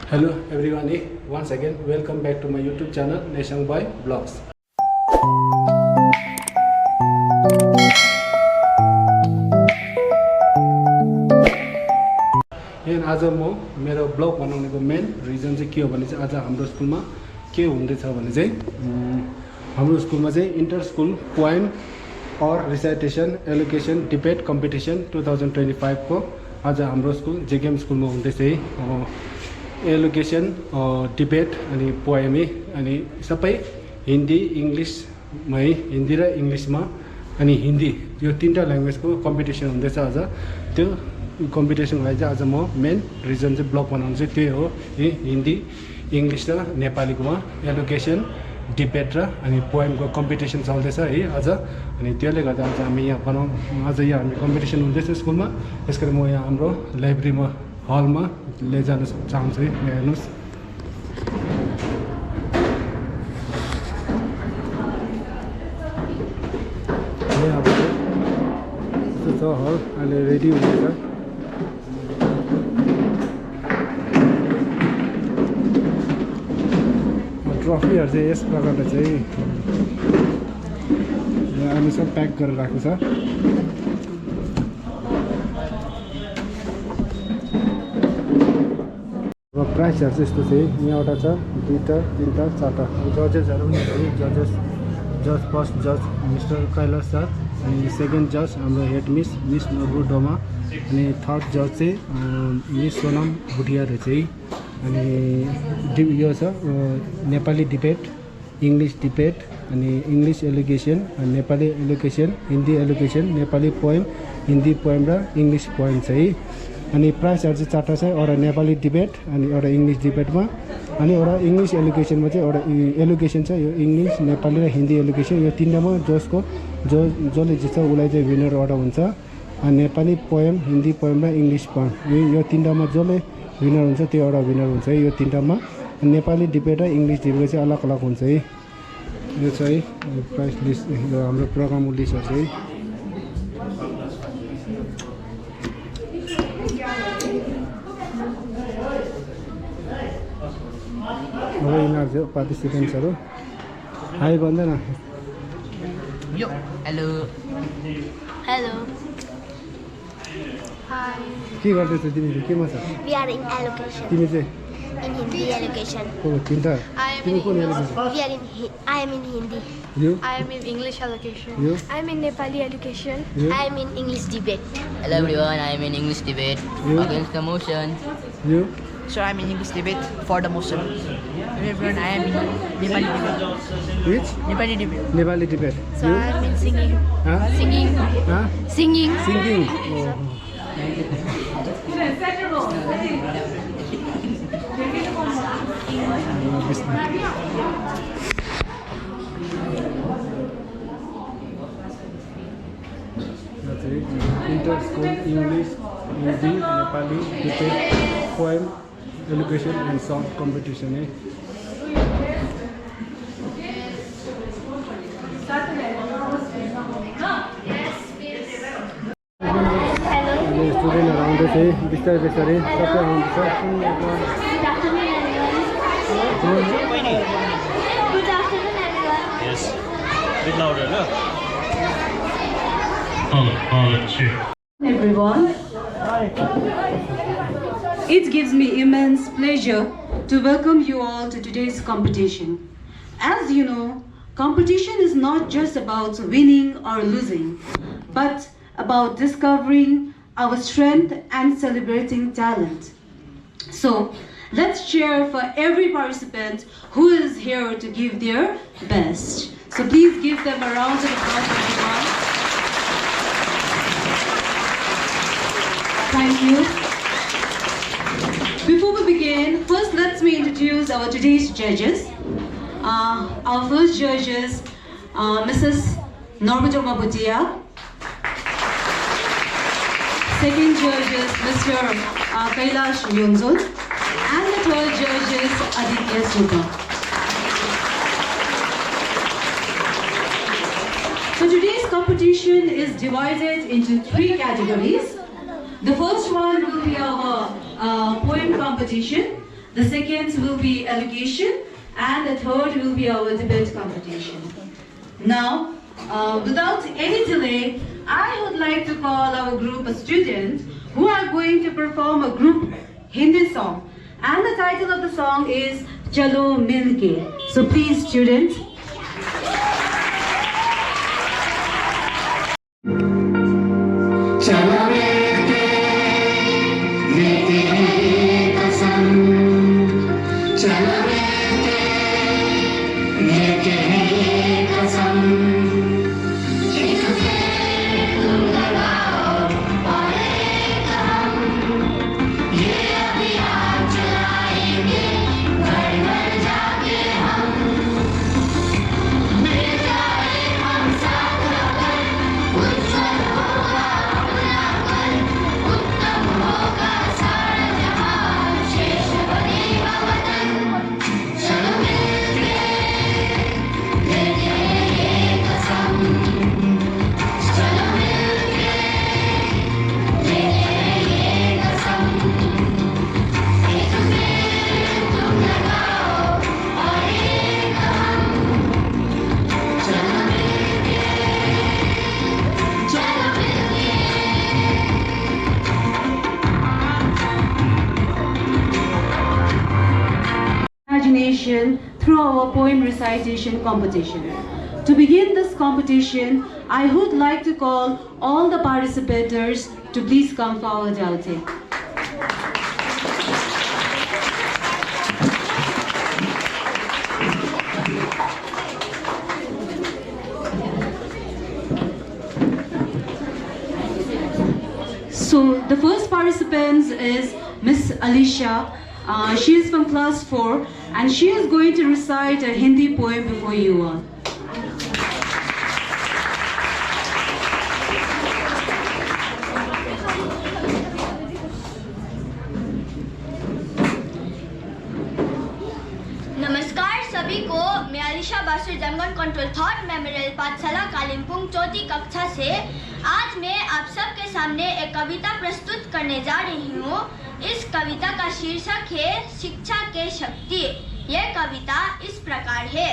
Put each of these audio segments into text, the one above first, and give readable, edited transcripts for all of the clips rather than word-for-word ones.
Hello everyone, once again welcome back to my YouTube channel Nation Boy Vlogs. आज म मेरो blog बनाउनेको main reason चाहिँ के हो भने चाहिँ आज हाम्रो स्कुलमा के हुँदैछ भने चाहिँ हाम्रो स्कुलमा चाहिँ इन्टर स्कुल पोएम और रिसाइटेसन एलोकेसन डिबेट कम्पिटिसन 2025 को आज हाम्रो स्कुल जेकेएम स्कुलमा हुँदैछ है। एलोकेसन डिबेट अनि पोएम अनि सबै हिन्दी इङ्ग्लिसमै हिन्दी र इङ्ग्लिसमा अनि हिन्दी यो तीनटा ल्याङ्ग्वेजको कम्पिटिसन हुँदैछ आज। त्यो कम्पिटिसनको लागि चाहिँ आज म मेन रिजन चाहिँ ब्लग बनाउनु चाहिँ त्यही हो। हिन्दी इङ्ग्लिस र नेपालीकोमा एलोकेसन डिबेट र अनि पोएमको कम्पिटिसन चल्दैछ है आज। अनि त्यसले गर्दा आज हामी यहाँ आज यहाँ हामी कम्पिटिसन हुँदैछ स्कुलमा। त्यस कारण म यहाँ हाम्रो लाइब्रेरीमा हलमा लैजान चाहन्छु है। हेर्नुहोस् अब यस्तो छ हल, अहिले रेडी हुँदैछ। ट्रफीहरू चाहिँ यस प्रकारले चाहिँ यहाँ सब प्याक गरेर राखेको छ। अब प्राइसहरू चाहिँ यस्तो चाहिँ यहाँबाट छ 2टा 3टा 4टा जजेसहरू पनि है। जज फर्स्ट जज मिस्टर कैलाश सर, अनि सेकेन्ड जज हाम्रो हेड मिस नब्रु डोमा, अनि थर्ड जज चाहिँ मिस सोनम भुटिया रहेछ है। अनि यो छ नेपाली डिबेट इङ्ग्लिस डिबेट अनि English allocation Nepali allocation Hindi allocation Nepali poem Hindi poem र इङ्ग्लिस पोएम छ है। अनि प्राइसहरू चाहिँ 4टा छ, एउटा नेपाली डिबेट अनि एउटा इङ्ग्लिस डिबेटमा अनि एउटा इङ्ग्लिस एलोकेसनमा चाहिँ एउटा एलोकेसन छ। यो इङ्ग्लिस नेपाली र हिन्दी एलोकेसन यो तीनटामा जसले जित्छ उसलाई चाहिँ विनर एउटा हुन्छ। अनि नेपाली पोएम हिन्दी पोएम र इङ्ग्लिस पोएम यो तीनटामा जसले विनर हुन्छ त्यो एउटा विनर हुन्छ है। यो तीनटामा नेपाली डिबेट र इङ्ग्लिस डिबेट चाहिँ अलग अलग हुन्छ है। यो छ है प्राइस लिस्ट, यो हाम्रो प्रोग्राम लिस्टहरू चाहिँ। अब यिनीहरू चाहिँ पार्टिसिपेन्ट्सहरू हाई भन्दैन। यो हेलो हेलो हाई के गर्दैछ तिमी चाहिँ? केमा छ We are in allocation. तिमी चाहिँ? In Hindi allocation. तिनवटा तिमी कुन allocation? I am in Hindi. यो I am in English allocation. यो I am in Nepali allocation. I am in English debate. Hello everyone, I am in English debate You? against the motion. यो So I'm in English debate for the motion. Hello everyone, I am in Nepali debate. Which Nepali debate. Nepali debate So I am in singing. Singing. Singing. Singing inter school English Hindi Nepali debate poem elocution and song competition है। स्टुडेन्टहरू आउँदैछ है बिस्तारै बिस्तारै सबै आउँदैछ। Good afternoon, everyone. Yes. Bit louder, no? Everyone, it gives me immense pleasure to welcome you all to today's competition. As you know, competition is not just about winning or losing, but about discovering our strength and celebrating talent. So, let's cheer for every participant who is here to give their best. So please give them a round of applause, everyone. Thank you. Before we begin, first let me introduce our today's judges. Our first judge is Mrs. Norbutoma Bhutia. Second judge is Mr. Kailash Yonzon. And the third judge is Aditya Suga. So today's competition is divided into 3 categories. The first one will be our poem competition, the second will be allocation, and the third will be our debate competition. Now, without any delay, I would like to call our group of students who are going to perform a group Hindi song. And the title of the song is Chalo Milke. So please, students. Imagination through our poem recitation competition. To begin this competition, I would like to call all the participants to please come forward, Alte. So the first participant is Miss Alisha. She is from class 4 and she is going to recite a Hindi poem before you all. नमस्कार सभी को, मैं अलीशा बासु जंगल control thought memorial पाठशाला कालिम्पोंग चौथी कक्षा से आज मैं आप सबके सामने एक कविता प्रस्तुत करने जा रही हूँ। इस कविता का शीर्षक है शिक्षा के शक्ति। यह कविता इस प्रकार है।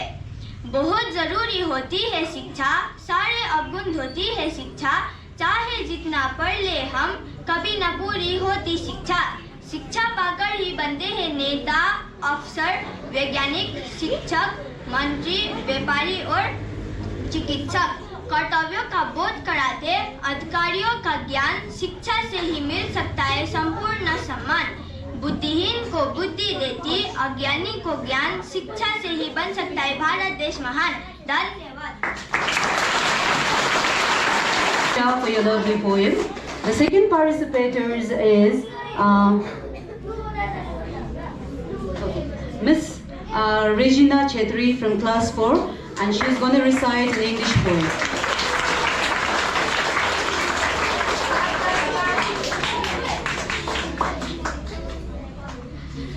बहुत जरूरी होती है शिक्षा, सारे अवगुण होती है शिक्षा, चाहे जितना पढ़ ले हम कभी न पूरी होती शिक्षा। शिक्षा पाकर ही बनते हैं नेता, अफसर, वैज्ञानिक, शिक्षक, मंत्री, व्यापारी और चिकित्सक। कर्तव्यों का बोध कराते अधिकारियों का ज्ञान, शिक्षा से ही मिल सकता है संपूर्ण सम्मान। बुद्धिहीन को बुद्धि देती, अज्ञानी को ज्ञान, शिक्षा से ही बन सकता है भारत देश महान। धन्यवाद। For your lovely poem. The second participant is Miss Regina Chetri from class 4 and she is going to recite an English poem.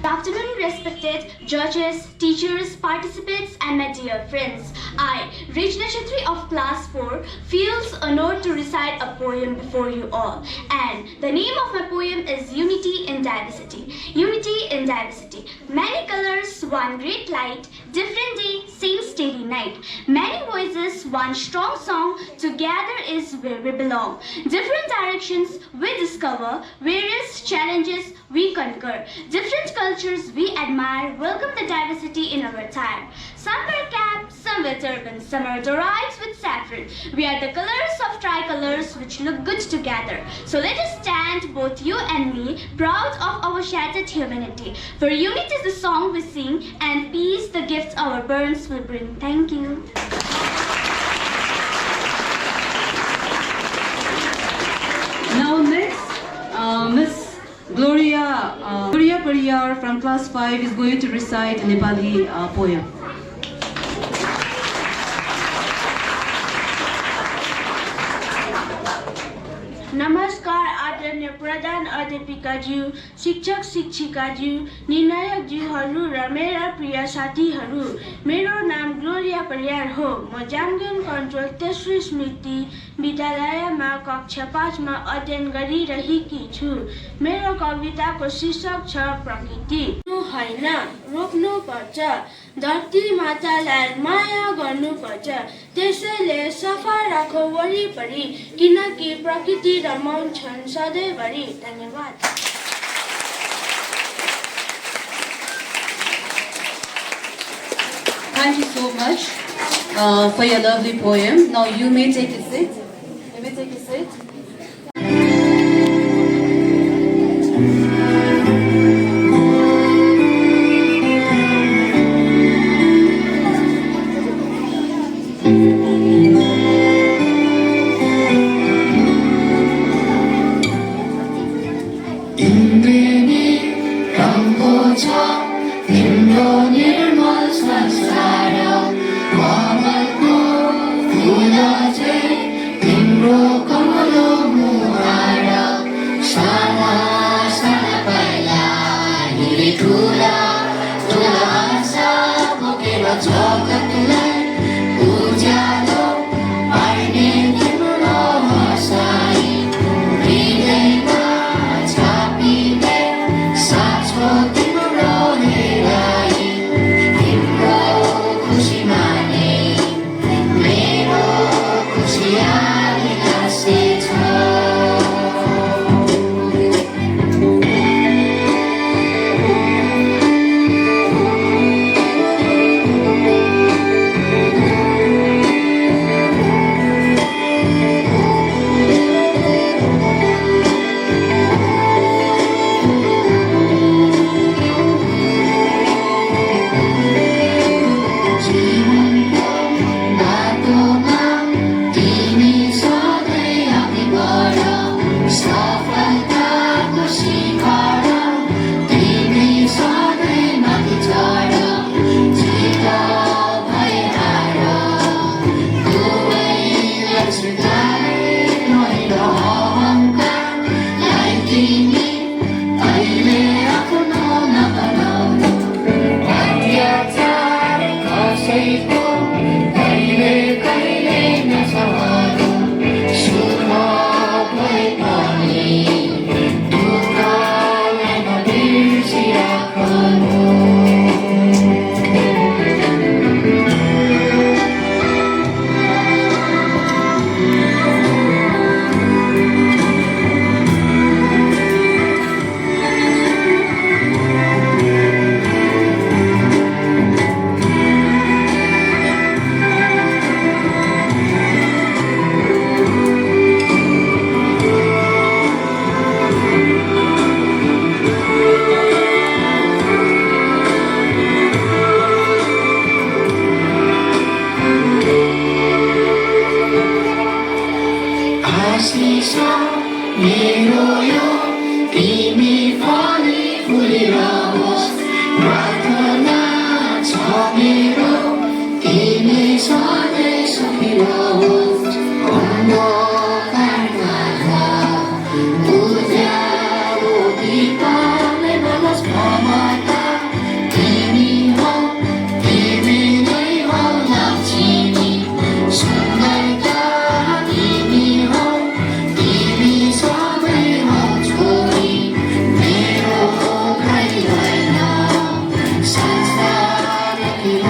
Good afternoon, respected judges, teachers, participants, and my dear friends. I, Regina Chetri of class 4, feels honored to recite a poem before you all. And the name of my poem is Unity in Diversity. Unity in Diversity. Many colors, one great light, different day, same steady night. Many voices, one strong song, together is where we belong. Different directions we discover, various challenges we conquer. Different cultures we admire, welcome the diversity in our time. Some wear caps, some wear turbans, some are derised with saffron. We are the colors of tricolors which look good together. So let us stand, both you and me, proud of our shattered humanity. For unity is the song we sing, and peace the gift our burns will bring. Thank you. Now next, Miss Gloria Pariyar from class 5 is going to recite a Nepali poem. नमस्कार आदरणीय प्रधान अध्यापिकाज्यू, शिक्षक शिक्षिकाज्यू, निर्णायकज्यूहरू र मेरा प्रिय साथीहरू। मेरो नाम Gloria Pariyar हो। म जामगन कन्ट्रोल तेस्रो स्मृति विद्यालयमा कक्षा 5 मा अध्ययन गरिरहेकी छु। मेरो कविताको शीर्षक छ प्रकृति। होइन रोक्नुपर्छ धरती मातालाई माया गर्नुपर्छ त्यसैले सफा राख वरिपरि किनकि प्रकृति रमाउँछन् सधैँभरि धन्यवाद Thank you so much for your lovely poem. Now you may take a seat. You may take a seat.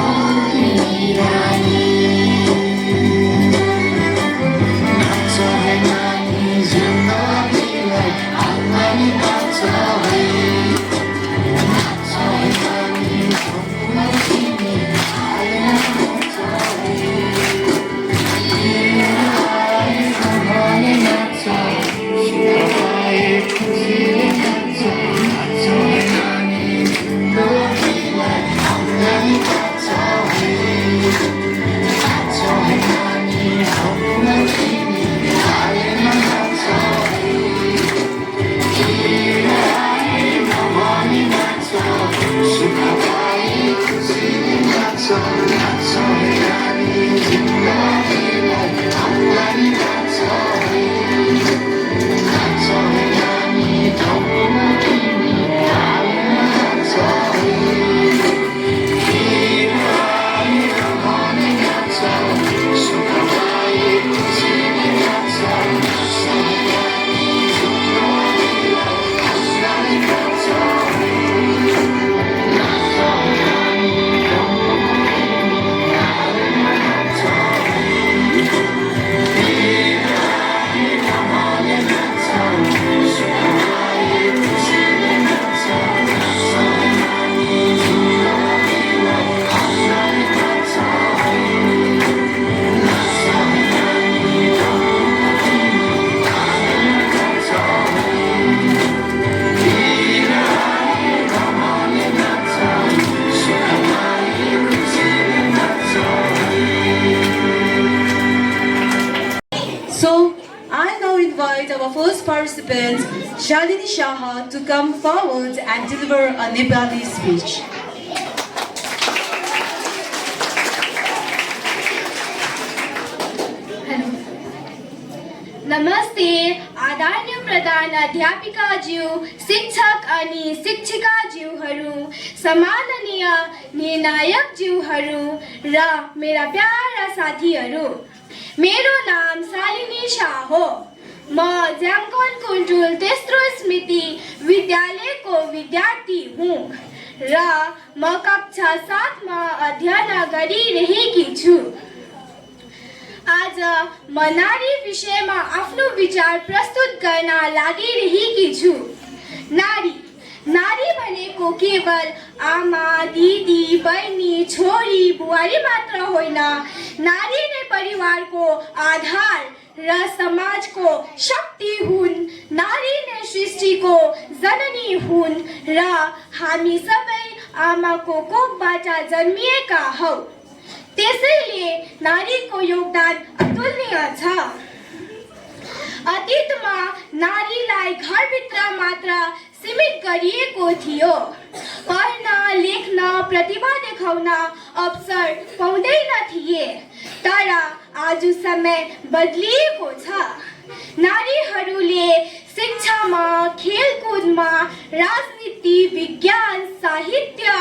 Oh participant Shalini Shah to come forward and deliver a Nepali speech. नमस्ते आदरणीय प्रधान अध्यापिकाज्यू शिक्षक अनि शिक्षिकाज्यूहरू सम्माननीय निर्णायकज्यूहरू र मेरा para साथीहरू मेरो नाम शालिनी शाह हो म ज्याङकोन कुण्टुल तेस्रो स्मृति विद्यालयको विद्यार्थी हुँ र म कक्षा 7 मा अध्ययन गरिरहेकी छु आज म नारी विषयमा आफ्नो विचार प्रस्तुत गर्न लागिरहेकी छु नारी भनेको केवल आमा दिदी बहिनी छोरी बुहारी मात्र होइन नारी नै परिवारको आधार र समाजको शक्ति हुन् नारी नै सृष्टिको जननी हुन् र हामी सबै आमाको कोखबाट जन्मिएका हौ त्यसैले नारीको योगदान अतुलनीय छ अतीतमा नारीलाई घरभित्र मात्र सीमित गरिएको थियो पढ्न लेख्न प्रतिभा देखाउन अवसर पाउँदैन थिए तर आज समय बदलिएको छ नारीहरूले शिक्षामा खेलकुदमा राजनीति विज्ञान साहित्य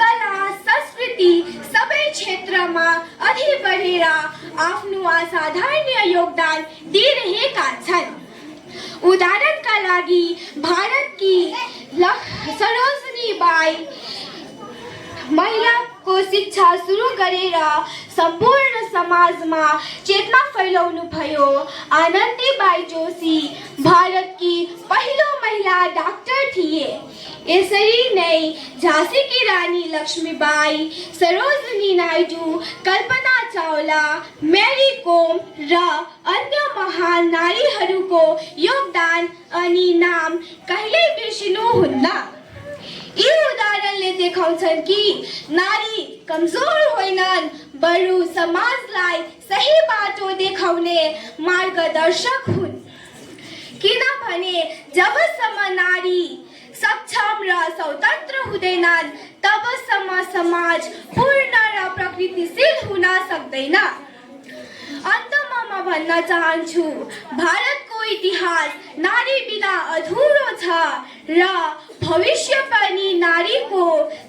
कला संस्कृति सबै क्षेत्रमा अघि बढेर आफ्नो असाधारण योगदान दिइरहेका छन् उदाहरणका लागि भारतकी सरोजनी बाई महिलाको शिक्षा सुरु गरेर सम्पूर्ण समाजमा चेतना फैलाउनु भयो आनन्दीबाई जोशी भारतकी पहिलो महिला डाक्टर थिए यसरी नै झाँसीकी रानी लक्ष्मीबाई सरोजनी नायडू कल्पना चावला मेरी कोम र अन्य महान नारीहरूको योगदान अनि नाम कहिल्यै बिर्सिनुहुन्न यी उदाहरणले देखाउँछन् कि नारी कमजोर होइनन् बरु समाजलाई सही बाटो देखाउने मार्गदर्शक हुन् किनभने जबसम्म नारी सक्षम र स्वतन्त्र हुँदैनन् तबसम्म समाज पूर्ण र प्रगतिशील हुन सक्दैन अन्तमा म भन्न चाहन्छु भारतको इतिहास नारी बिना अधुरो छ र भविष्य पनि नारीको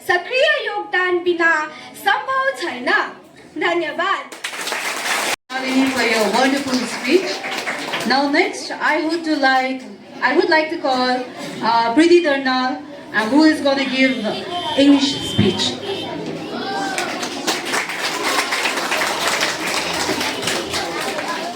सक्रिय योगदान बिना सम्भव छैन धन्यवाद Shalini, for your wonderful speech. Now next, I would like to call Preeti Darnal, who is going to give English speech.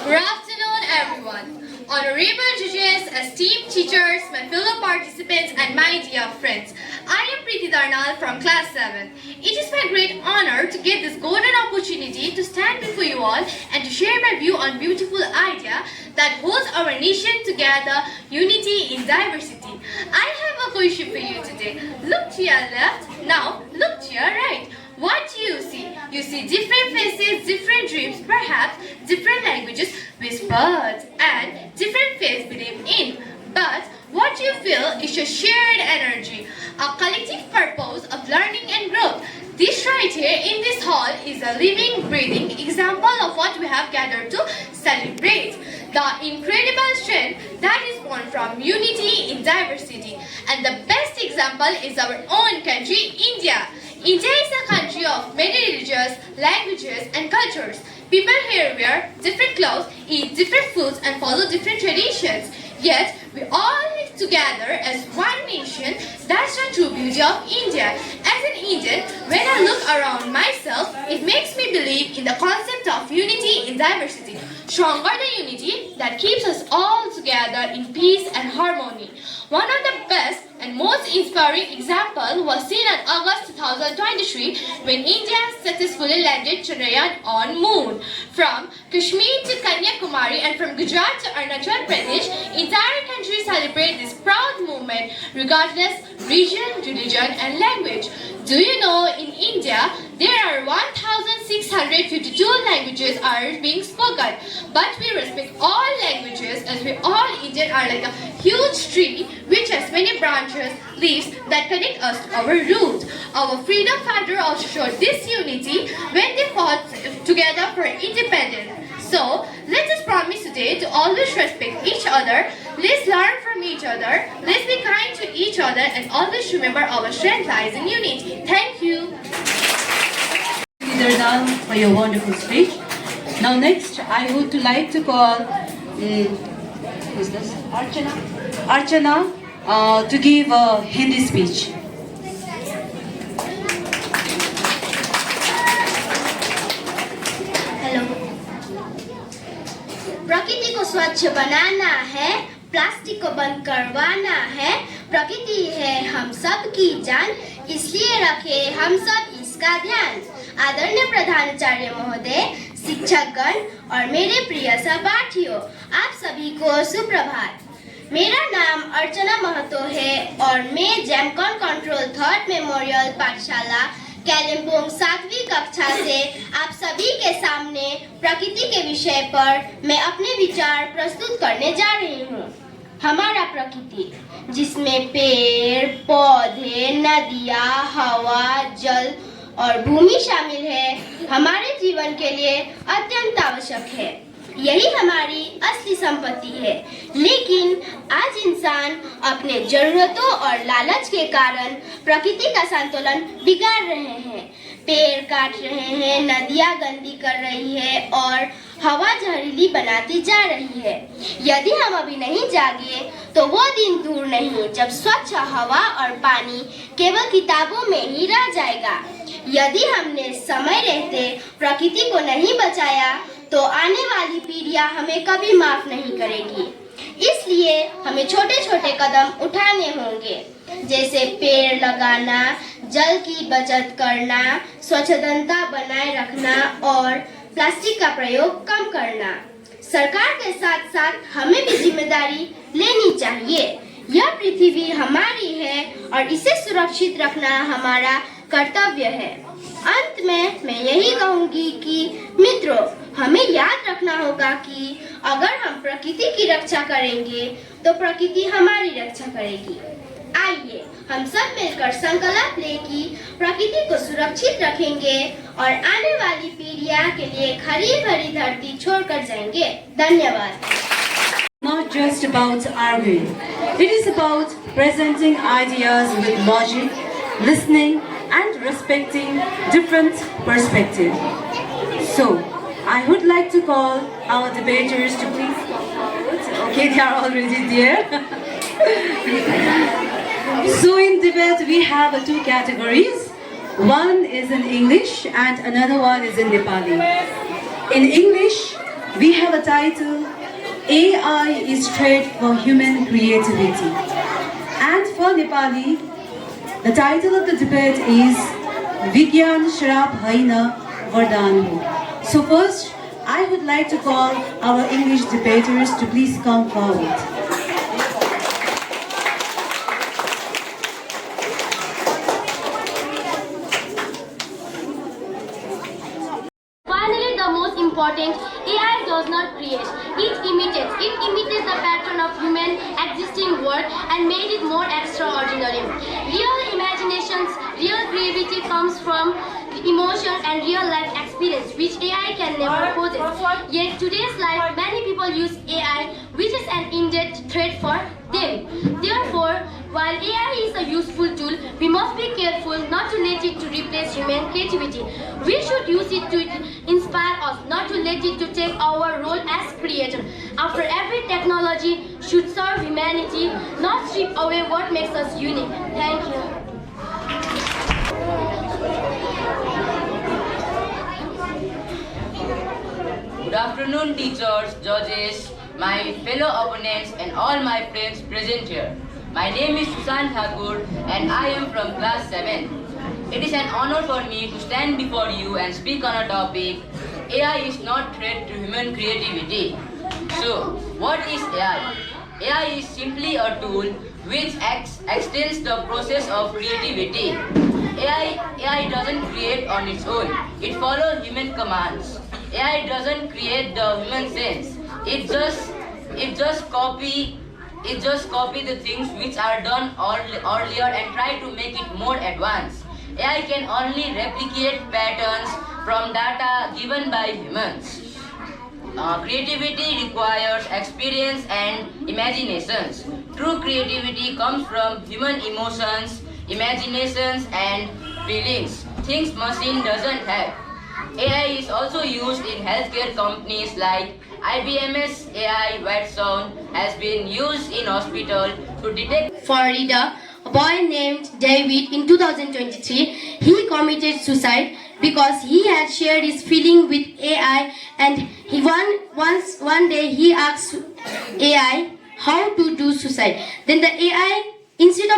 Good afternoon, everyone. Honorable judges, esteemed teachers, my fellow participants, and my dear friends. I am Preeti Darnal from class 7. It is my great honor to get this golden opportunity to stand before you all and to share my view on beautiful idea that holds our nation together, unity in diversity. I have a question for you today. Look to your left, now look to your right. What do you see? You see different faces, different dreams, perhaps different languages whispered, and different faiths believe in. But what you feel is a shared energy, a collective purpose of learning and growth. This right here in this hall is a living, breathing example of what we have gathered to celebrate. The incredible strength that is born from unity in diversity. And the best example is our own country, India. India is a country of many religions, languages and cultures. People here wear different clothes, eat different foods and follow different traditions. Yet, we all live together as one nation. That's the true beauty of India. As an Indian, when I look around myself, it makes me believe in the concept of unity in diversity. Stronger the unity that keeps us all together in peace and harmony. One of the best and most inspiring example was seen on August 2023 when India successfully landed Chandrayaan on moon. From Kashmir to Kanyakumari and from Gujarat to Arunachal Pradesh, entire country celebrate this proud movement regardless region, religion and language. Do you know in India There are 1,652 languages are being spoken, but we respect all languages as we all Indians are like a huge tree which has many branches, leaves that connect us to our roots. Our freedom fighter also showed this unity when they fought together for independence. So, let us promise today to always respect each other, let's learn from each other, let's be kind to each other, and always remember our strength lies in unity. Thank you. Darnal, for your wonderful speech. Now next, I would like to call who's this? Archana to give a Hindi speech. Hello. प्रकृति को स्वच्छ banana है, plastic को बंद करवाना है। प्रकृति है हम सब की जान, इसलिए रखे हम सब इसका ध्यान। आदरणीय प्रधानाचार्य महोदय, शिक्षकगण और मेरे प्रिय सहपाठियों, आप सभी को सुप्रभात। मेरा नाम अर्चना महतो है और मैं जेमकॉन कंट्रोल थर्ड मेमोरियल पाठशाला कालिम्पोंग 7वीं कक्षा से आप सभी के सामने प्रकृति के विषय पर मैं अपने विचार प्रस्तुत करने जा रही हूँ। हमारा प्रकृति, जिसमें पेड़, पौधे, नदियाँ, हवा, जल और भूमि शामिल है, हमारे जीवन के लिए अत्यंत आवश्यक है। यही हमारी असली संपत्ति है। लेकिन आज इंसान अपने जरूरतों और लालच के कारण प्रकृति का संतुलन बिगाड़ रहे हैं। पेड़ काट रहे हैं, नदियाँ गंदी कर रही है और हवा जहरीली बनाती जा रही है। यदि हम अभी नहीं जागे तो वो दिन दूर नहीं जब स्वच्छ हवा और पानी केवल किताबों में ही रह जाएगा। यदि हमने समय रहते प्रकृति को नहीं बचाया तो आने वाली पीढ़ियां हमें कभी माफ नहीं करेगी। इसलिए हमें छोटे छोटे कदम उठाने होंगे, जैसे पेड़ लगाना, जल की बचत करना, स्वच्छता बनाए रखना और प्लास्टिक का प्रयोग कम करना। सरकार के साथ साथ हमें भी जिम्मेदारी लेनी चाहिए। यह पृथ्वी हमारी है और इसे सुरक्षित रखना हमारा कर्तव्य है। अंत में मैं यही कहूँगी कि मित्रों, हमें याद रखना होगा कि अगर हम प्रकृति की रक्षा करेंगे तो प्रकृति हमारी रक्षा करेगी। आइए हम सब मिलकर संकल्प लें कि प्रकृति को सुरक्षित रखेंगे और आने वाली पीढ़ियां के लिए हरी भरी धरती छोड़कर जाएंगे। धन्यवाद। Not just about arguing, it is about presenting ideas with logic, listening and respecting different perspectives. So, I would like to call our debaters to please come forward. Okay, they are already there. So in debate we have two categories. One is in English and another one is in Nepali. In English, we have a title, AI is threat for human creativity. And for Nepali, the title of the debate is Vigyan Shrap Haina Vardhan Ho. So first, I would like to call our English debaters to please come forward. Finally, the most important, AI does not create, it imitates. It imitates the pattern of human existing world and made it more extraordinary. Real imaginations, real creativity comes from emotion and real life experience, which AI can never possess. Yet today's life, many people use AI, which is an indirect threat for them. Therefore, while AI is a useful tool, we must be careful not to let it to replace human creativity. We should use it to inspire us, not to let it to take our role as creator. After every technology should serve humanity, not strip away what makes us unique. Thank you. Good afternoon, teachers, judges, my fellow opponents and all my friends present here. My name is Susan Thakur and I am from class 7. It is an honor for me to stand before you and speak on a topic, AI is not threat to human creativity. So, what is AI? AI is simply a tool which extends the process of creativity. AI AI doesn't create on its own. It follows human commands. AI doesn't create the human sense. It just copy the things which are done earlier and try to make it more advanced. AI can only replicate patterns from data given by humans. Creativity requires experience and imaginations. True creativity comes from human emotions, imaginations and feelings, things machine doesn't have. AI is also used in healthcare companies like IBM's AI Watson has been used in hospital to detect. Florida, a boy named David in 2023, he committed suicide because he had shared his feeling with AI, and one day he asked AI how to do suicide. Then the AI, instead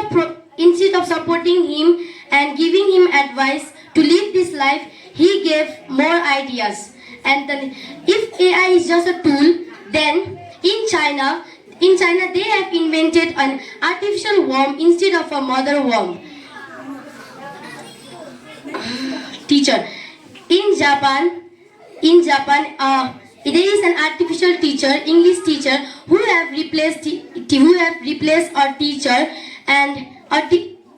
of supporting him and giving him advice to live this life, he gave more ideas. And then if AI is just a tool, then in China they have invented an artificial worm instead of a mother worm. Teacher. In Japan, there is an artificial teacher, English teacher, who have replaced a teacher, and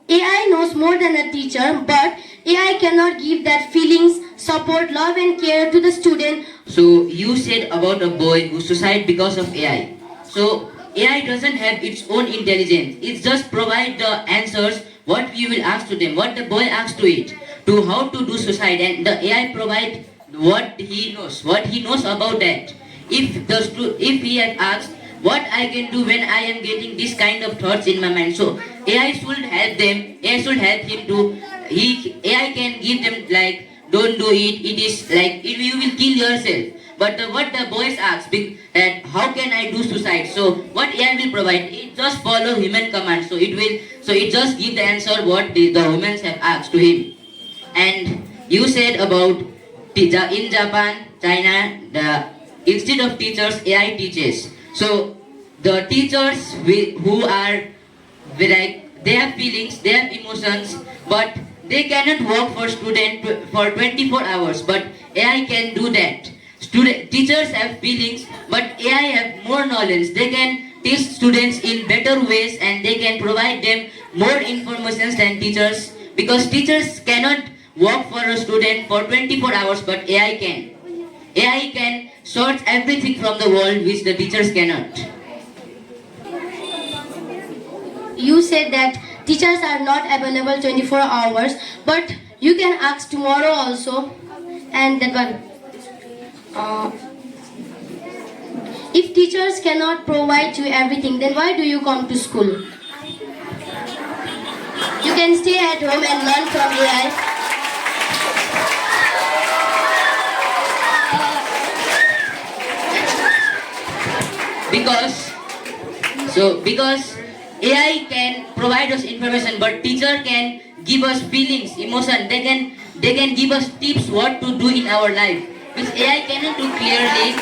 AI knows more than a teacher, but AI cannot give that feelings, support, love and care to the student. So you said about a boy who suicide because of AI. So AI doesn't have its own intelligence. It just provide the answers what you will ask to them, what the boy asks to it, to how to do suicide, and the AI provide what he knows about that. If he had asked what I can do when I am getting this kind of thoughts in my mind, so AI should help them. AI should help him to. AI can give them like, don't do it. It is like you will kill yourself. But what the boys ask, that how can I do suicide? So what AI will provide? It just follow human commands. So it just give the answer what the humans have asked to him. And you said about in Japan, China, instead of teachers, AI teaches. So the teachers who are like, they have feelings, they have emotions, but they cannot work for student for 24 hours. But AI can do that. Teachers have feelings, but AI have more knowledge. They can teach students in better ways, and they can provide them more information than teachers, because teachers cannot work for a student for 24 hours, but AI can. AI can sort everything from the world which the teachers cannot. You said that teachers are not available 24 hours, but you can ask tomorrow also. And that one. If teachers cannot provide you everything, then why do you come to school? You can stay at home and learn from AI. Because AI can provide us information, but teacher can give us feelings, emotion. They can give us tips what to do in our life, which AI cannot do clearly.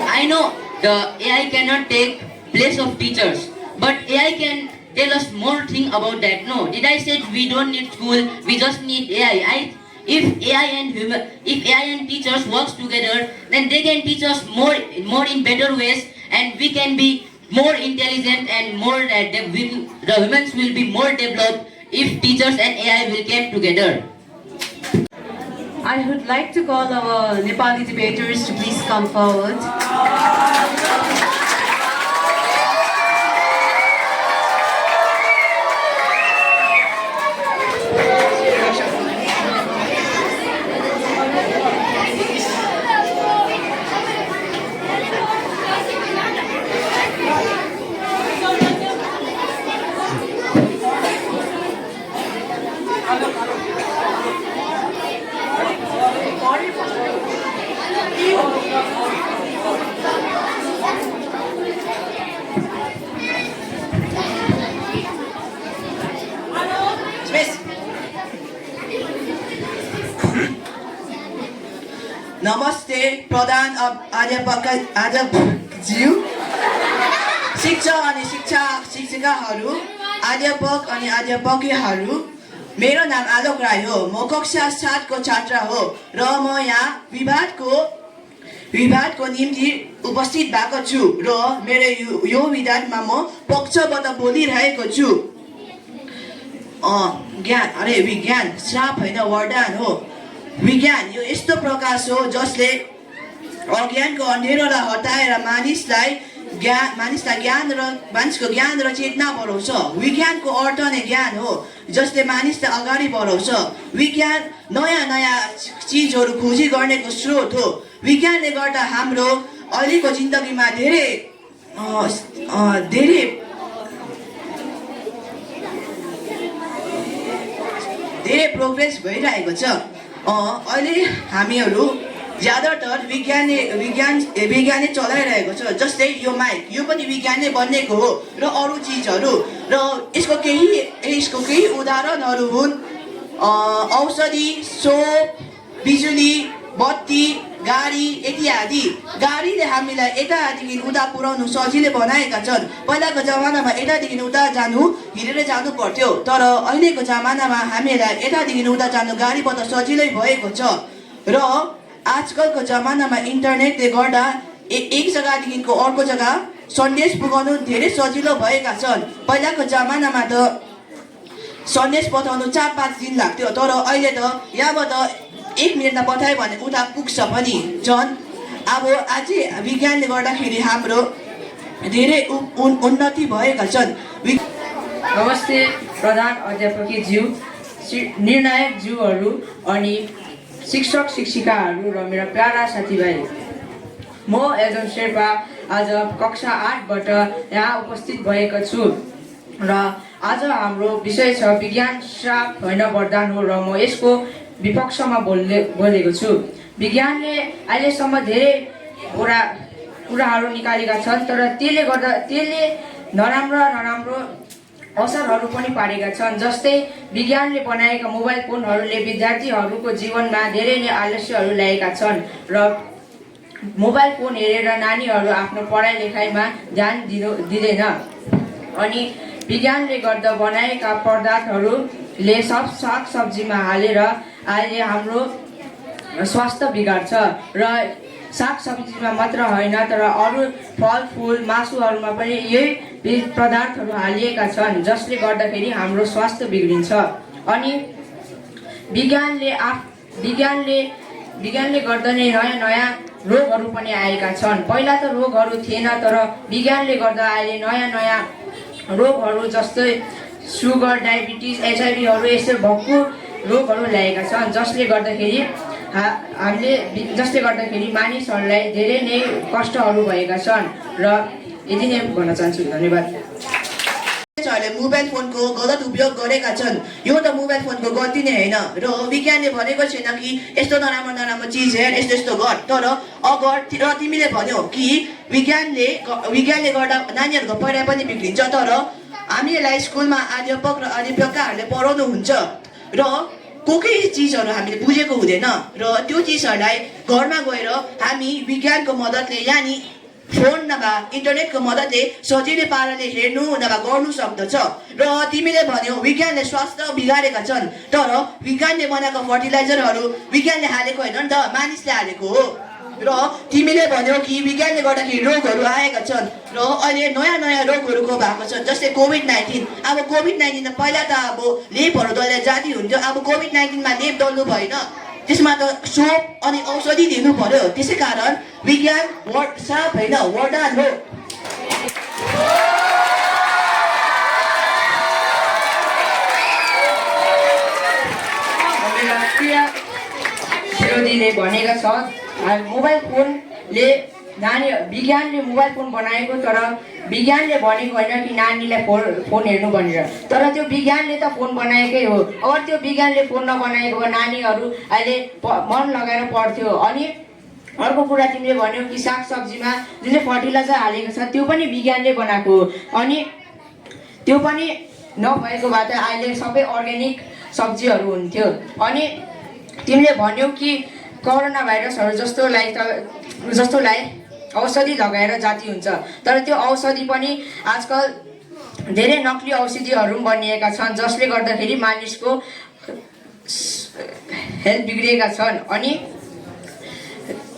I know the AI cannot take place of teachers, but AI can tell us more thing about that. No, did I say we don't need school? We just need AI. If AI and teachers works together, then they can teach us more in better ways, and we can be more intelligent and more. The humans will be more developed if teachers and AI will come together. I would like to call our Nepali debaters to please come forward. प्रधान अध्यापकज्यू, शिक्षक अनि शिक्षिकाहरू, अध्यापक अनि अध्यापकीहरू, मेरो नाम आलोक राई हो। म कक्षा 7 को छात्र हो र म यहाँ विवादको निम्ति उपस्थित भएको छु र मेरो यो विवादमा म पक्षबाट बोलिरहेको छु। विज्ञान श्राप होइन वरदान हो। विज्ञान यो यस्तो प्रकाश हो जसले अज्ञानको अँधेरोलाई हटाएर मानिसको ज्ञान र चेतना बढाउँछ। विज्ञानको अर्थ नै ज्ञान हो जसले मानिसलाई अगाडि बढाउँछ। विज्ञान नयाँ चिजहरू खोजी गर्नेको स्रोत हो। विज्ञानले गर्दा हाम्रो अहिलेको जिन्दगीमा धेरै प्रोग्रेस भइरहेको छ। अहिले हामीहरू ज्यादातर विज्ञानले चलाइरहेको छ। जस्तै यो माइक, यो पनि विज्ञानले बनेको हो र अरू चिजहरू र यसको केही उदाहरणहरू हुन् औषधि, सोप, बिजुली, बत्ती, गाडी इत्यादि। गाडीले हामीलाई यतादेखि उता पुर्याउनु सजिलै बनाएका छन्। पहिलाको जमानामा यतादेखि उता हिँडेर जानु पर्थ्यो, तर अहिलेको जमानामा हामीलाई यतादेखि उता जानु गाडीबाट सजिलै भएको छ। र आजकलको जमानामा इन्टरनेटले गर्दा एक जग्गादेखिको अर्को जग्गा सन्देश पुगाउनु धेरै सजिलो भएका छन्। पहिलाको जमानामा त सन्देश पठाउनु 4-5 दिन लाग्थ्यो, तर अहिले त यहाँबाट 1 मिनटमा पठायो भने उता पुग्छ पनि झन्। अब अझै विज्ञानले गर्दाखेरि हाम्रो धेरै उन्नति भएका छन्। नमस्ते प्रधान अध्यापकीज्यू, निर्णायक ज्यूहरू अनि शिक्षक शिक्षिकाहरू र मेरा प्यारा साथीभाइ। म एजन शेर्पा आज कक्षा 8बाट यहाँ उपस्थित भएको छु र आज हाम्रो विषय छ विज्ञान श्राप होइन वरदान हो र म यसको विपक्षमा बोलेको छु। विज्ञानले अहिलेसम्म धेरै कुराहरू निकालेका छन्, तर त्यसले नराम्रो असरहरू पनि पारेका छन्। जस्तै विज्ञानले बनाएका मोबाइल फोनहरूले विद्यार्थीहरूको जीवनमा धेरै नै आलस्यहरू ल्याएका छन् र मोबाइल फोन हेरेर नानीहरू आफ्नो पढाइ लेखाइमा ध्यान दिँदैन। अनि विज्ञानले गर्दा बनाएका पदार्थहरूले सब साग सब्जीमा हालेर अहिले हाम्रो स्वास्थ्य बिगार्छ र साग सब्जीमा मात्र होइन तर अरू फलफुल मासुहरूमा पनि यही पदार्थहरू हालिएका छन्, जसले गर्दाखेरि हाम्रो स्वास्थ्य बिग्रिन्छ। अनि विज्ञानले गर्दा नै नयाँ रोगहरू पनि आएका छन्। पहिला त रोगहरू थिएन, तर विज्ञानले गर्दा अहिले नयाँ रोगहरू जस्तै सुगर, डायबिटिज, एचआइभीहरू यस्तो भक्कु रोगहरू ल्याएका छन्, जसले गर्दाखेरि मानिसहरूलाई धेरै नै कष्टहरू भएका छन् र यति नै भन्न चाहन्छु। धन्यवाद। मोबाइल फोनको गलत उपयोग गरेका छन्। यो त मोबाइल फोनको गल्ती नै होइन र विज्ञानले भनेको छैन कि यस्तो नराम्रो चिज हेर, यस्तो गर। तर तिमीले भन्यौ कि विज्ञानले गर्दा नानीहरूको पढाइ पनि बिग्रिन्छ, तर हामीलाई स्कुलमा अध्यापक र अध्यापिकाहरूले पढाउनु हुन्छ र कोही चिजहरू हामीले बुझेको हुँदैन र त्यो चिजहरूलाई घरमा गएर हामी विज्ञानको मद्दतले यानि फोन नभए इन्टरनेटको मद्दतले सजिलै पाराले हेर्नु नभए गर्नु सक्दछ। र तिमीले भन्यौ विज्ञानले स्वास्थ्य बिगारेका छन्, तर विज्ञानले बनाएको फर्टिलाइजरहरू विज्ञानले हालेको होइन नि त, मानिसले हालेको हो। र तिमीले भन्यौ कि विज्ञानले गर्दाखेरि रोगहरू आएका छन् र अहिले नयाँ रोगहरूको भएको छ, जस्तै कोभिड-19। अब कोभिड-19 पहिला त अब लेपहरू दल्दा जाती हुन्थ्यो, अब कोभिड-19मा लेप दल्नु भएन, त्यसमा त सोप अनि औषधि दिनु पर्यो। त्यसै कारण विज्ञान श्राप होइन वरदान हो। विरोधीले भनेका छ मोबाइल फोनले विज्ञानले मोबाइल फोन बनाएको, तर विज्ञानले भनेको होइन कि नानीलाई फोन हेर्नु भनेर, तर त्यो विज्ञानले त फोन बनाएकै हो। अगर त्यो विज्ञानले फोन नबनाएको भए नानीहरू अहिले मन लगाएर पढ्थ्यो। अनि अर्को कुरा तिमीले भन्यौ कि साग सब्जीमा जुन चाहिँ फर्टिलाइजर हालेको छ त्यो पनि विज्ञानले बनाएको हो, अनि त्यो पनि नभएको भए त अहिले सबै अर्ग्यानिक सब्जीहरू हुन्थ्यो। अनि तिमीले भन्यौ कि कोरोना भाइरसहरू जस्तोलाई औषधि लगाएर जाती हुन्छ। तर त्यो औषधि पनि आजकल धेरै नक्कली औषधिहरू पनि बनिएका छन् जसले गर्दाखेरि मानिसको हेल्थ बिग्रिएका छन्। अनि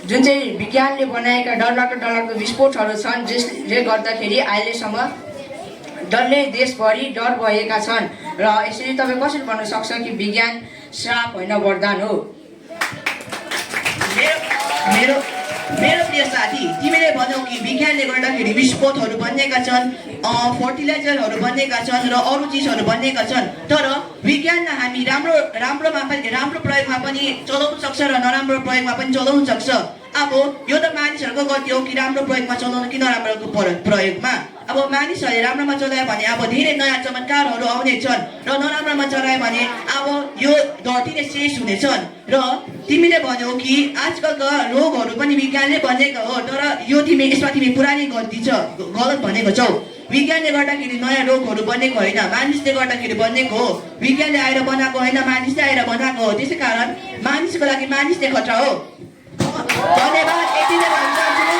जुन चाहिँ विज्ञानले बनाएका डरलाग्दो विस्फोटहरू छन् जसले गर्दाखेरि अहिलेसम्म डल्लै देशभरि डर भएका छन्। र यसरी तपाईँ कसरी भन्न सक्छ कि विज्ञान श्राप होइन वरदान हो? मेरो प्रिय साथी, तिमीले भन्यौ कि विज्ञानले गर्दाखेरि विस्फोटहरू बनिएका छन्, फर्टिलाइजरहरू बनिएका छन् र अरू चिजहरू बनिएका छन्। तर विज्ञानलाई हामी राम्रो प्रयोगमा पनि चलाउन सक्छ र नराम्रो प्रयोगमा पनि चलाउन सक्छ। अब यो त मानिसहरूको गल्ती हो कि राम्रो प्रयोगमा चलाउनु कि नराम्रो प्रयोगमा। अब मानिसहरूले राम्रोमा चलायो भने अब धेरै नयाँ चमत्कारहरू आउने छन् र नराम्रोमा चलायो भने अब यो धरती नै शेष हुनेछन्। र तिमीले भन्यौ कि आजकलका रोगहरू पनि विज्ञानले बनेको हो, तर यो यसमा तिमी पुरानै गलत भनेको छौ। विज्ञानले गर्दाखेरि नयाँ रोगहरू बनेको होइन, मानिसले गर्दाखेरि बनेको हो। विज्ञानले आएर बनाएको होइन, मानिसले आएर बनाएको हो। त्यसै कारण मानिसको लागि मानिसले खतरा हो। धन्यवाद, यति नै भन्न चाहन्छु।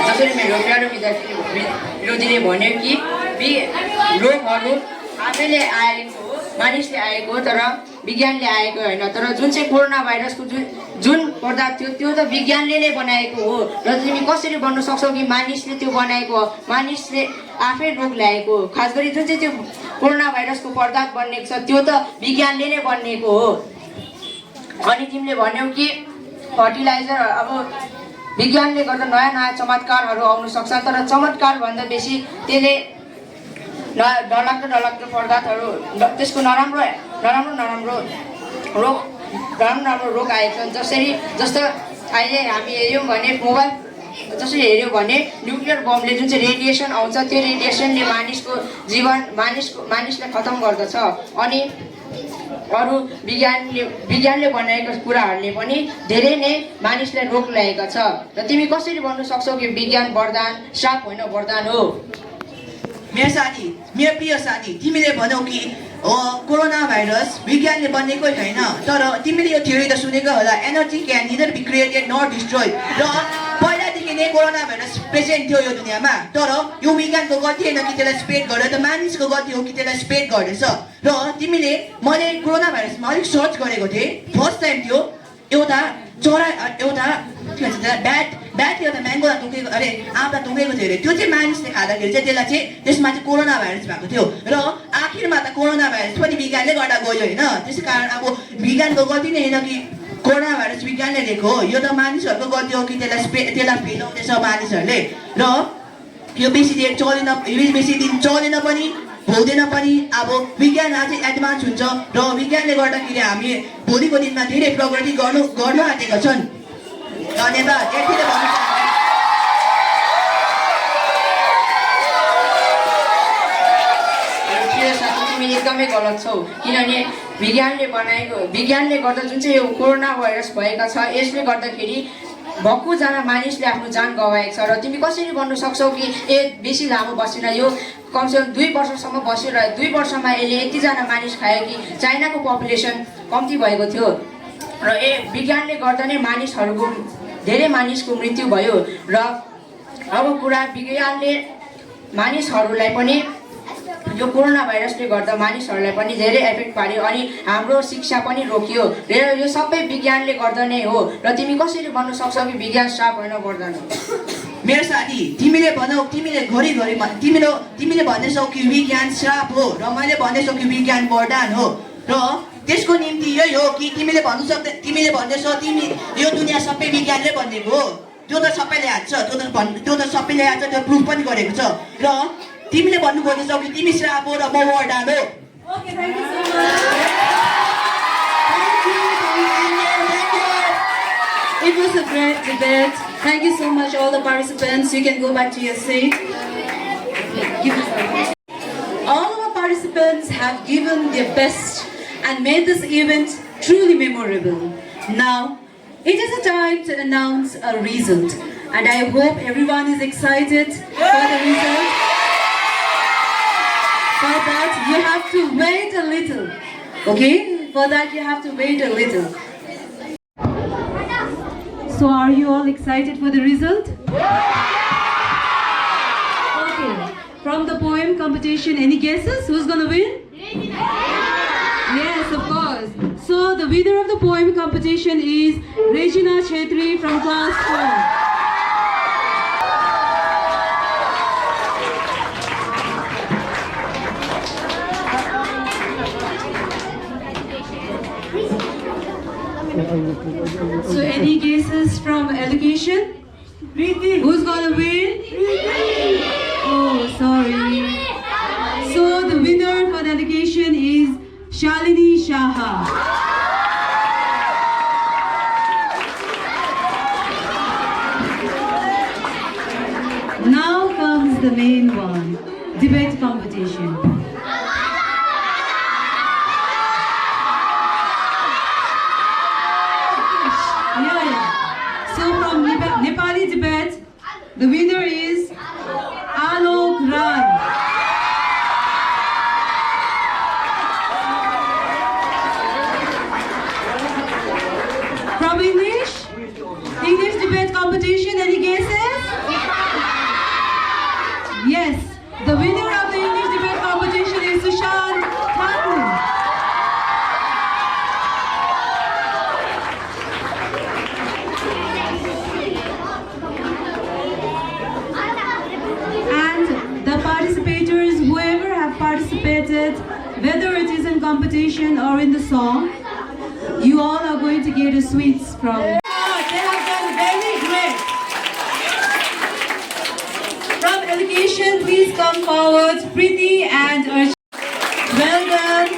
जसरी मेरो प्यारो विरोधीले भन्यो कि रोगहरू आफैले आएको हो, मानिसले आएको हो, तर विज्ञानले आएको होइन। तर जुन चाहिँ कोरोना भाइरसको जुन पदार्थ थियो त्यो त विज्ञानले नै बनाएको हो। र तिमी कसरी भन्नु सक्छौ कि मानिसले त्यो बनाएको हो? मानिसले आफै रोग ल्याएको हो। खास गरी जुन चाहिँ त्यो कोरोना भाइरसको पदार्थ बनिएको छ त्यो त विज्ञानले नै बनिएको हो। अनि तिमीले भन्यौ कि फर्टिलाइजर, अब विज्ञानले गर्दा नयाँ चमत्कारहरू आउन सक्छ, तर चमत्कारभन्दा बेसी त्यसले डरलाग्दो पदार्थहरू, त्यसको नराम्रो रोग आएको छ। जस्तो अहिले हामी हेऱ्यौँ भने जसरी हेऱ्यौँ भने न्युक्लियर बमले जुन चाहिँ रेडिएसन आउँछ त्यो रेडिएसनले मानिसलाई खतम गर्दछ। अनि अरू विज्ञानले बनाएको कुराहरूले पनि धेरै नै मानिसलाई रोग ल्याएको छ। र तिमी कसरी भन्नु सक्छौ कि विज्ञान वरदान श्राप होइन वरदान हो? मेरो प्रिय साथी, तिमीले भन्यौ कि कोरोना भाइरस विज्ञानले बनेकै छैन, तर तिमीले यो थ्योरी त सुनेको होला, एनर्जी क्यान निदर बी क्रिएटेड नर डिस्ट्रोयड। र पहिलादेखि नै कोरोना भाइरस प्रेजेन्ट थियो यो दुनियाँमा, तर यो विज्ञानको गल्ती होइन कि त्यसलाई स्प्रेड गर्यो, त मानिसको गल्ती हो कि त्यसलाई स्प्रेड गर्दैछ। र मैले कोरोना भाइरसमा अलिक सर्च गरेको थिएँ। फर्स्ट टाइम थियो एउटा ब्याट एउटा म्याङ्गोलाई टोकेको, आँपलाई टोकेको थियो अरे। त्यो चाहिँ मानिसले खाँदाखेरि चाहिँ त्यसमा चाहिँ कोरोना भाइरस भएको थियो। र आखिरमा त कोरोना भाइरस पनि विज्ञानले गर्दा गयो होइन। त्यसै कारण अब विज्ञानको गल्ती नै होइन कि कोरोना भाइरस विज्ञानले दिएको हो, यो त मानिसहरूको गल्ती हो कि त्यसलाई फैलाउँदैछ मानिसहरूले। र यो बेसी दिन चलेन पनि, हुँदैन पनि। अब विज्ञान अझै एडभान्स हुन्छ र विज्ञानले गर्दाखेरि हामी भोलिको दिनमा धेरै प्रगति गर्न आँटेका छन्। धन्यवाद, यति नै भन्न चाहन्छु। तिमी एकदमै गलत छौ, किनभने विज्ञानले गर्दा जुन चाहिँ यो कोरोना भाइरस भएका छ यसले गर्दाखेरि भक्कुजना मानिसले आफ्नो जान गवाएको छ। र तिमी कसरी भन्नु सक्छौ कि बेसी लामो बसेन, यो कमसेकम 2 वर्षसम्म बसेर 2 वर्षमा यसले यतिजना मानिस खायो कि चाइनाको पपुलेसन कम्ती भएको थियो। र विज्ञानले गर्दा नै धेरै मानिसको मृत्यु भयो। र अब कुरा विज्ञानले मानिसहरूलाई पनि यो कोरोना भाइरसले गर्दा मानिसहरूलाई पनि धेरै एफेक्ट पार्यो अनि हाम्रो शिक्षा पनि रोकियो। र यो सबै विज्ञानले गर्दा नै हो। र तिमी कसरी भन्नु सक्छौ कि विज्ञान श्राप होइन वरदान हो? मेरो साथी, तिमीले घरिघरिमा तिमीले भन्दैछौ कि विज्ञान श्राप हो र मैले भन्दैछौ कि विज्ञान वरदान हो। र त्यसको निम्ति यही हो कि तिमीले भन्दैछौ यो दुनियाँ सबै विज्ञानले बनेको हो। त्यो त सबैले याद छ, त्यो प्रुफ पनि गरेको छ। र तिमीले भन्नु खोज्दैछौ कि तिमी श्राप हो र म वरदान हो। It was a great debate. Thank you so much, all the participants. You can go back to your seat. All our participants have given their best and made this event truly memorable. Now, it is a time to announce a result. And I hope everyone is excited for the result. For that, you have to wait a little. Okay? For that, you have to wait a little. So, are you all excited for the result? Okay. From the poem competition, any guesses? Who's gonna win? Yes, of course. So, the winner of the poem competition is Regina Chetri from class 4. So any guesses from education? Who's gonna win? Oh, sorry. So the winner for the education is Shalini Shaha. Now comes the main one, debate competition. So from Nepali debate, the winner is Alok Rai. From English debate competition, any guesses? Yes, the winner of the English debate competition is Sushant Thakur. Participators, whoever have participated, whether it is in competition or in the song, you all are going to get a sweets from. They have done very great. From education, please come forward, Preeti and Archana. Well done.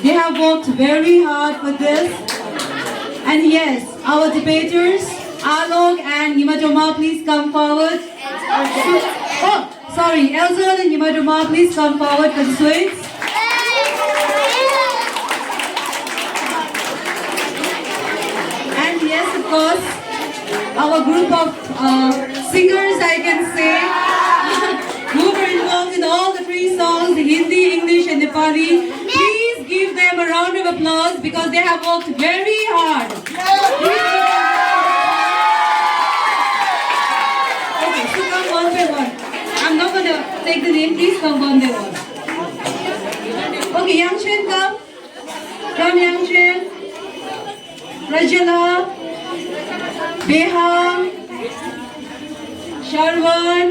They have worked very hard for this. And yes, our debaters, Alok and Himadoma, please come forward. Oh, sorry, Elzon and Himadoma, please come forward for the sweets. And yes, of course, our group of singers, I can say, who were involved in all the 3 songs, the Hindi, English and Nepali. Please give them a round of applause because they have worked very hard. Okay, so come one by one. I'm not going to take the name, please come one by one. Okay, Yangchen, come. Come, Yangchen. Rajala, Beham, Sharwan,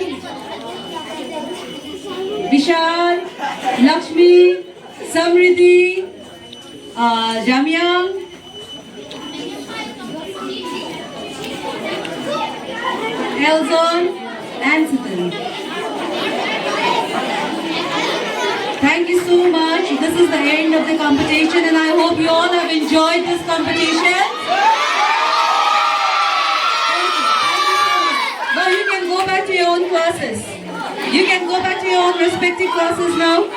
Vishal, Lakshmi, Samriddhi, Jamyang, Elzon, and Sitan. Thank you so much. This is the end of the competition and I hope you all have enjoyed this competition. Now you can go back to your own classes. You can go back to your own respective classes now.